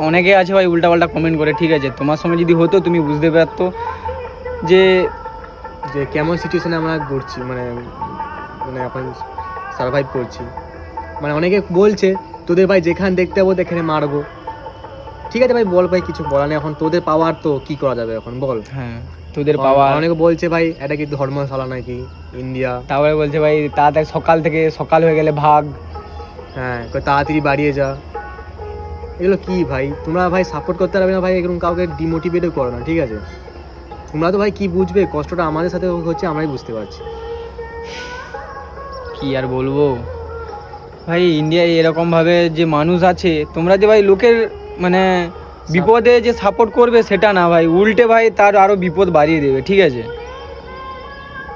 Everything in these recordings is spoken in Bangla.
অনেকে আছে ভাই উল্টাপাল্টা কমেন্ট করে, ঠিক আছে? তোমার সঙ্গে যদি হতো তুমি বুঝতে পারতো যে যে কেমন সিচুয়েশানে আমরা ঘুরছি, মানে মানে এখন সার্ভাইভ করছি। মানে অনেকে বলছে তোদের ভাই যেখানে দেখতে পাবো সেখানে মারবো। ঠিক আছে ভাই, বল ভাই, কিছু বলা নেই এখন, তোদের পাওয়ার তো কি করা যাবে এখন বল। হ্যাঁ তোদের পাওয়ার। অনেকে বলছে ভাই এটা কি ধর্মশালা নাকি ইন্ডিয়া। তারপরে বলছে ভাই তাড়াতাড়ি সকাল হয়ে গেলে ভাগ। হ্যাঁ, তাড়াতাড়ি বাড়িয়ে যা। এগুলো কি ভাই, তোমরা ভাই সাপোর্ট করতে পারবে না ভাই, এরকম কাউকে ডিমোটিভেটও করো না, ঠিক আছে? তোমরা তো ভাই কি বুঝবে, কষ্টটা আমাদের সাথে হচ্ছে, আমরাই বুঝতে পারছি। কি আর বলবো ভাই, ইন্ডিয়ায় এরকমভাবে যে মানুষ আছে, তোমরা যে ভাই লোকের মানে বিপদে যে সাপোর্ট করবে সেটা না ভাই, উল্টে ভাই তার আরও বিপদ বাড়িয়ে দেবে, ঠিক আছে?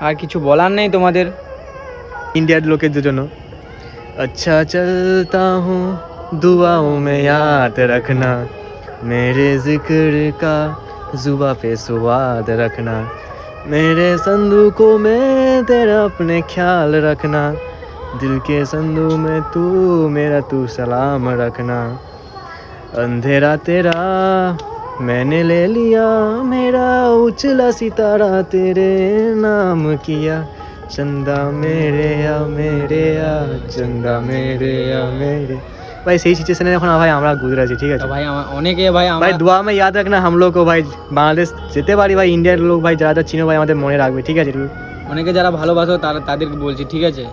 আর কিছু বলার নেই তোমাদের इंडियन लोग जो अच्छा चलता हूँ दुआओं में याद रखना मेरे जिक्र का जुबा पे स्वाद रखना मेरे संदूकों में तेरा अपने ख्याल रखना दिल के संदूक में तू सलाम रखना अंधेरा तेरा मैंने ले लिया मेरा उछला सितारा तेरे नाम किया चंदा मेरे आ चंदा मेरे भाई सही सिचुएशन है এখন ভাই আমরা গুজরাছি, ঠিক আছে? ভাই অনেকে ভাই भाई दुआ में याद रखना हम लोग को भाई, বাংলাদেশ যেতে পারি ভাই, ইন্ডিয়ার লোক ভাই যারা চিনো ভাই আমাদের মনে রাখবে, ঠিক আছে? অনেকে যারা ভালোবাসো তাদেরকে বলছি, ঠিক আছে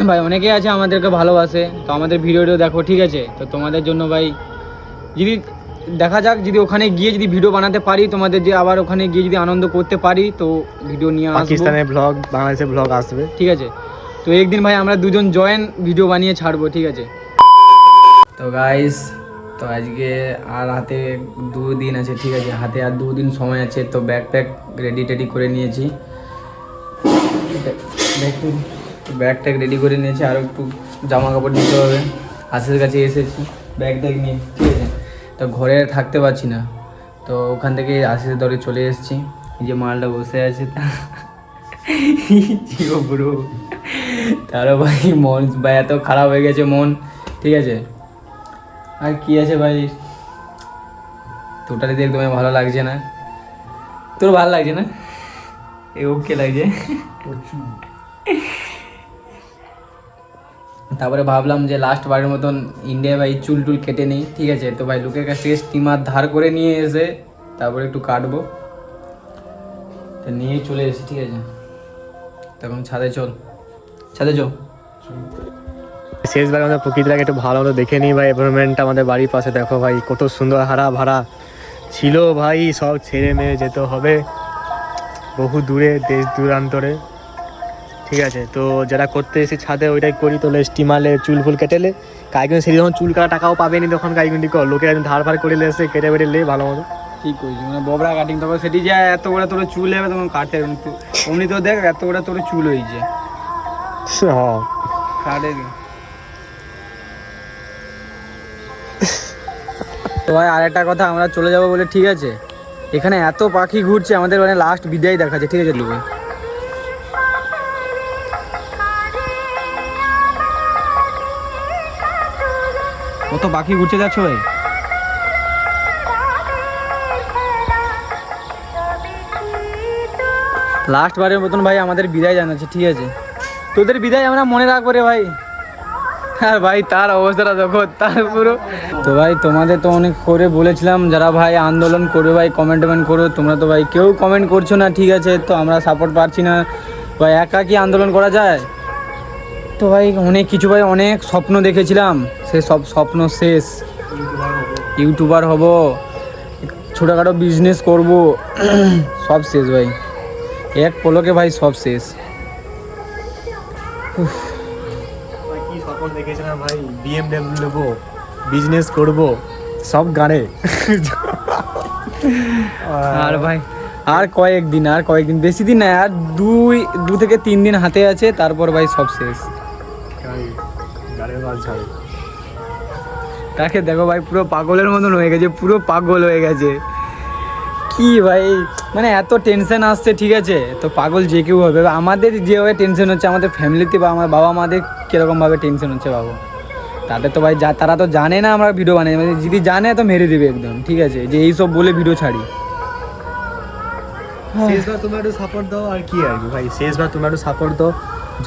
ভাই? অনেকে আছে আমাদেরকে ভালোবাসে, তো আমাদের ভিডিওটিও দেখো, ঠিক আছে? তো তোমাদের জন্য ভাই যদি দেখা যাক, যদি ওখানে গিয়ে যদি ভিডিও বানাতে পারি তোমাদের, যে আবার ওখানে গিয়ে যদি আনন্দ করতে পারি তো ভিডিও নিয়ে আসবো। পাকিস্তানের ব্লগ, বাংলাদেশের ব্লগ আসবে, ঠিক আছে? তো একদিন ভাই আমরা দুজন জয়েন ভিডিও বানিয়ে ছাড়বো, ঠিক আছে? তো গাইস, তো আজকে আর হাতে 2 দিন আছে, ঠিক আছে? হাতে আর 2 দিন সময় আছে, তো ব্যাগ রেডি করে নিয়েছি, ব্যাগ রেডি করে নিয়েছি, আরও একটু জামা কাপড় নিতে হবে। আশিসের কাছে এসেছি ব্যাগ নিয়ে, ঠিক আছে? তো ঘরে থাকতে পারছি না, তো ওখান থেকে আশিসের দরে চলে এসেছি। এই যে মালটা বসে আছে জিও ব্রো, তারও ভাই মন ভাই এত খারাপ হয়ে গেছে মন, ঠিক আছে? আর কি আছে ভাই, টোটালি একদমই ভালো লাগছে না। তোর ভালো লাগছে না? ওকে লাগছে। তারপরে ভাবলাম যে লাস্ট বারের মতন ইন্ডিয়ায় ভাই চুল কেটে নিই, ঠিক আছে? তো ভাই লোকের কাছ থেকে স্টিমার ধার করে নিয়ে এসে তারপরে একটু কাটবো, তো নিয়েই চলে এসেছি, ঠিক আছে? তখন ছাদে চল। শেষবার আমাদের প্রকৃতিটাকে একটু ভালো মতো দেখে নিই ভাই। এনভায়রনমেন্টটা আমাদের বাড়ির পাশে দেখো ভাই, কত সুন্দর হারা ভাড়া ছিল ভাই, সব ছেড়ে মেয়ে যেতে হবে বহু দূরে, দেশ দূরান্তরে, ঠিক আছে? তো যারা করতে এসে ছাদে ওইটাই করি, তোলে স্টিমারে চুল ফুল কেটেলে কাইগুন, সেই যখন চুল কাটা টাকাও পাবেনি তখন কাইগুন্ডি কর, লোকের একদম ধার ভার করে এসে কেটে বেটে লে ভালো মতো, ঠিক করেছি। মানে ববরা কাটিং, তখন সেটি যায় এত বড় তোর চুল হবে তখন কাটতে হবে না, অমনি তো দেখ এত বড় তোর চুল হয়েছে হ্যাঁ কাটে। তো ভাই আর একটা কথা, আমরা চলে যাবো বলে, ঠিক আছে? এখানে এত পাখি ঘুরছে, আমাদের মানে লাস্ট বিদায় দেখাচ্ছে, ঠিক আছে? লোকে কত পাখি ঘুরছে দেখছো ভাই। লাস্ট বারের মতন ভাই আমাদের বিদায় জানাচ্ছে, ঠিক আছে? তোদের বিদায় আমরা মনে রাখবো রে ভাই। আর ভাই তার অবস্থাটা দেখো, তার পুরো। তো ভাই তোমাদের তো অনেক করে বলেছিলাম যারা ভাই আন্দোলন করবে ভাই কমেন্ট করো, তোমরা তো ভাই কেউ কমেন্ট করছো না, ঠিক আছে? তো আমরা সাপোর্ট পাচ্ছি না ভাই, একা কি আন্দোলন করা যায়? তো ভাই অনেক কিছু ভাই, অনেক স্বপ্ন দেখেছিলাম, সে সব স্বপ্ন শেষ। ইউটিউবার হব, ছোটোখাটো বিজনেস করব, সব শেষ ভাই, এক পলকে ভাই সব শেষ। কি স্বপ্ন দেখেছিলাম ভাই, BMW নেবো, বিজনেস করবো, সব গাড়ে। আর ভাই আর কয়েকদিন বেশি দিন না, আর 2 থেকে 3 দিন হাতে আছে, তারপর ভাই সব শেষ। তাকে দেখো ভাই পুরো পাগলের মতন হয়ে গেছে, পুরো পাগল হয়ে গেছে। কি ভাই মানে এত টেনশন আসছে, ঠিক আছে? তো পাগল যে কেউ হবে, আমাদের যেভাবে টেনশন হচ্ছে আমাদের ফ্যামিলিতে বা আমার বাবা মাদের কীরকমভাবে টেনশন হচ্ছে ভাবো। তাদের তো ভাই তারা তো জানে না আমরা ভিডিও বানাই, মানে যদি জানে তো মেরে দেবে একদম, ঠিক আছে, যে এইসব বলে ভিডিও ছাড়ি। শেষবার তোমরা একটু সাপোর্ট দাও আর কি আর কি ভাই, শেষবার তোমরা একটু সাপোর্ট দাও।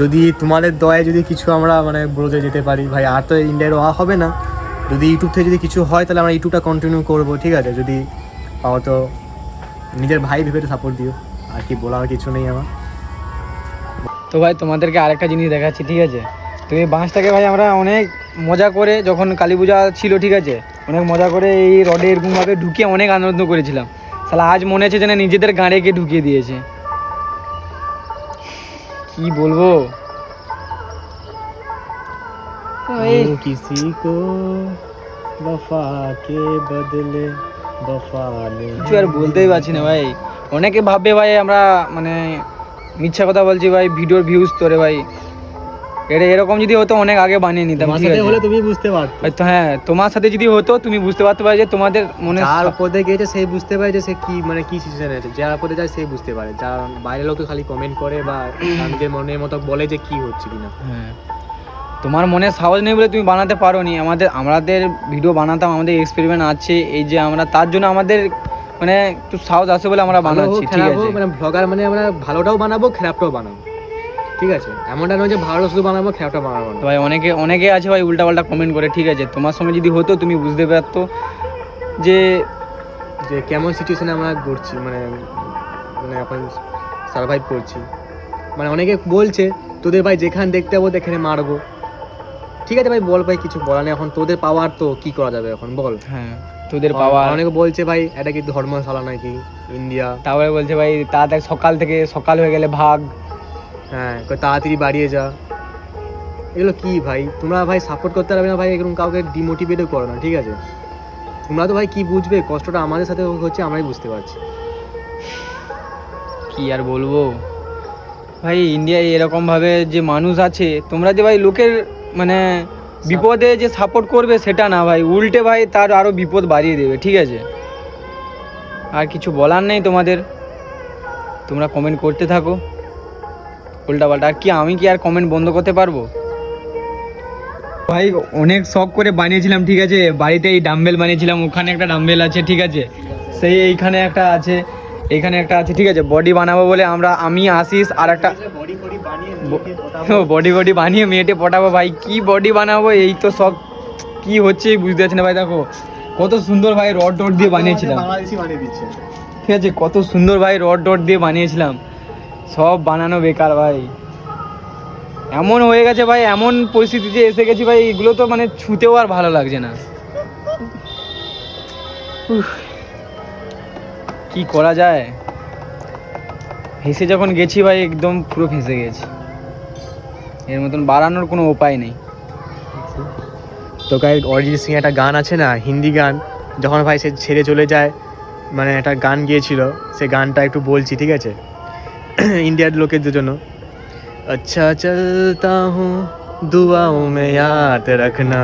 যদি তোমাদের দয়ায় যদি কিছু আমরা মানে ব্রোজে যেতে পারি ভাই, আর তো ইন্ডিয়ার হবে না। যদি ইউটিউব থেকে যদি কিছু হয় তাহলে আমরা ইউটিউবটা কন্টিনিউ করবো, ঠিক আছে। যদি পাও তো নিজের ভাই ভেবে সাপোর্ট দিও, আর কি বলার কিছু নেই আমার। তো ভাই তোমাদেরকে আরেকটা জিনিস দেখাচ্ছি, ঠিক আছে। তো এই বাঁশটাকে ভাই আমরা অনেক মজা করে, যখন কালী পূজা ছিল, ঠিক আছে, অনেক মজা করে এই রডে এরকমভাবে ঢুকিয়ে অনেক আনন্দ করেছিলাম। শালা আজ মনে হচ্ছে যেন নিজেদের গাঁড়ে গিয়ে ঢুকিয়ে দিয়েছে। কি বলবো, এই কিসি কো বফা কে বদলে বফা নে, কিছু আর বলতেই পারছি না ভাই। অনেকে ভাববে ভাই আমরা মানে মিথ্যা কথা বলছি ভাই, ভিডিওর ভিউজ তোরে ভাই। এটা এরকম যদি হতো অনেক আগে বানিয়ে নিতাম, তোমার ঠিক সাথে আছে। হলে তুমি বুঝতে পারতো। হয়তো হ্যাঁ, তোমার সাথে যদি হতো তুমি বুঝতে পারতে পারো যে তোমাদের মনে যার পদে গিয়েছে সেই বুঝতে পারে যে সে কি মানে কি সিচুয়েশন আছে। যার পদে যায় সেই বুঝতে পারে, যার বাইরের লোক তো খালি কমেন্ট করে বা নিজের মনের মতো বলে যে কি হচ্ছে কিনা। হ্যাঁ, তোমার মনে সাহস নেই বলে তুমি বানাতে পারো নি। আমাদের ভিডিও বানাতাম, আমাদের এক্সপেরিমেন্ট আছে, এই যে আমরা তার জন্য আমাদের মানে একটু সাহস আছে বলে আমরা বানাচ্ছি, ঠিক আছে। মানে ব্লগার মানে আমরা ভালোটাও বানাবো খারাপটাও বানাবো, ঠিক আছে। এমনটা নয় যে ভালো শুধু বানাবো খারাপটা বানাবো না। তো ভাই অনেকে আছে ভাই উল্টা পাল্টা কমেন্ট করে, ঠিক আছে। তোমার সঙ্গে যদি হতো তুমি বুঝতে পারতো যে যে কেমন সিচুয়েশনে আমরা ঘুরছি, মানে মানে এখন সার্ভাইভ করছি। মানে অনেকে বলছে তোদের ভাই যেখানে দেখতে পাবো সেখানে মারবো, ঠিক আছে ভাই বল ভাই, কিছু বলা নেই এখন। তোদের পাওয়ার তো কি করা যাবে এখন বল। হ্যাঁ, তোদের পাওয়া। অনেকে বলছে ভাই এটা কি ধর্মশালা নাকি ইন্ডিয়া, তারপরে বলছে ভাই তাড়াতাড়ি সকাল হয়ে গেলে ভাগ। হ্যাঁ তাড়াতাড়ি বাড়িয়ে যা। এগুলো কি ভাই, তোমরা ভাই সাপোর্ট করতে পারবে না ভাই, এরকম কাউকে ডিমোটিভেটও করো না, ঠিক আছে। তোমরা তো ভাই কি বুঝবে, কষ্টটা আমাদের সাথে হচ্ছে, আমরাই বুঝতে পারছি। কি আর বলবো ভাই, ইন্ডিয়ায় এরকম ভাবে যে মানুষ আছে, তোমরা যে ভাই লোকের মানে বিপদে যে সাপোর্ট করবে সেটা না ভাই, উল্টে ভাই তার আরো বিপদ বাড়িয়ে দেবে, ঠিক আছে। আর কিছু বলার নেই তোমাদের, তোমরা কমেন্ট করতে থাকো উল্টাপাল্টা। আর কি আমি কি আর কমেন্ট বন্ধ করতে পারবো ভাই? অনেক শখ করে বানিয়েছিলাম, ঠিক আছে। বাড়িতে এই ডাম্বেল বানিয়েছিলাম, ওখানে একটা ডাম্বেল আছে, ঠিক আছে, সেই এইখানে একটা আছে, এইখানে একটা আছে, ঠিক আছে। বডি বানাবো বলে আমি আশিস আর একটা বডি বানিয়ে মেয়েটে পটাবো ভাই। কি বডি বানাবো, এই তো সব কি হচ্ছে বুঝতে পারছি না ভাই। দেখো কত সুন্দর ভাই রড দিয়ে বানিয়েছিলাম, বাংলাদেশি বানিয়ে দিচ্ছে, ঠিক আছে, কত সুন্দর ভাই রড দিয়ে বানিয়েছিলাম, সব বানানো বেকার ভাই। এমন হয়ে গেছে ভাই, এমন পরিস্থিতিতে এসে গেছি ভাই, এগুলো তো মানে ছুঁতেও আর ভালো লাগছে না। কি করা যায়, ফেঁসে যখন গেছি ভাই, একদম পুরো ফেঁসে গেছি। এর মতন বাড়ানোর কোনো উপায় নেই। তো গাই অরিজিৎ সিং একটা গান আছে না, হিন্দি গান, যখন ভাই সে ছেড়ে চলে যায়, মানে একটা গান গিয়েছিল, সে গানটা একটু বলছি, ঠিক আছে, ইন্ডিয়ার লোকেদের জন্য। अच्छा चलता हूँ दुआओं में याद रखना,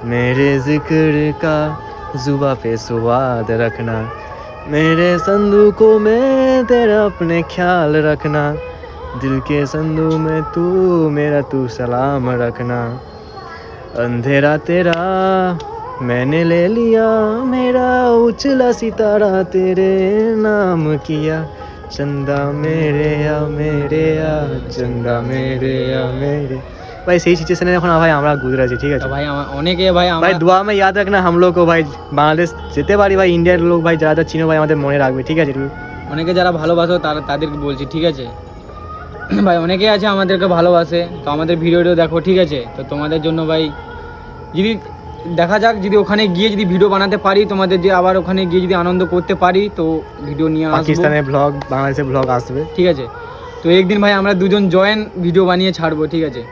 मेरे जिक्र का जुबा पे स्वाद रखना, मेरे संदूकों में तेरा अपने ख्याल रखना, दिल के संदूक में तू सलाम रखना, अंधेरा तेरा मैंने ले लिया, मेरा उछला सितारा तेरे नाम किया, चंदा मेरे आ चंदा मेरे भाई। सही सिचुएशने এখন ভাই আমরা গুজরাছি, ঠিক আছে ভাই। অনেকে ভাই ভাই দোয়া में याद रखना हम लोग को भाई, বাংলাদেশ যেতে পারি ভাই, ইন্ডিয়ার লোক ভাই যারা চিনো ভাই আমাদের মনে রাখবে, ঠিক আছে। অনেকে যারা ভালোবাসো তাদেরকে বলছি, ঠিক আছে ভাই। অনেকে আছে আমাদেরকে ভালোবাসে, তো আমাদের ভিডিওটা দেখো, ঠিক আছে। তো তোমাদের জন্য ভাই যদি দেখা যাক, যদি ওখানে গিয়ে যদি ভিডিও বানাতে পারি তোমাদের, যে আবার ওখানে গিয়ে যদি আনন্দ করতে পারি, তো ভিডিও নিয়ে আসবো। পাকিস্তানের ব্লগ, বাংলাদেশের ব্লগ আসবে, ঠিক আছে। তো একদিন ভাই আমরা দুজন জয়েন ভিডিও বানিয়ে ছাড়বো, ঠিক আছে।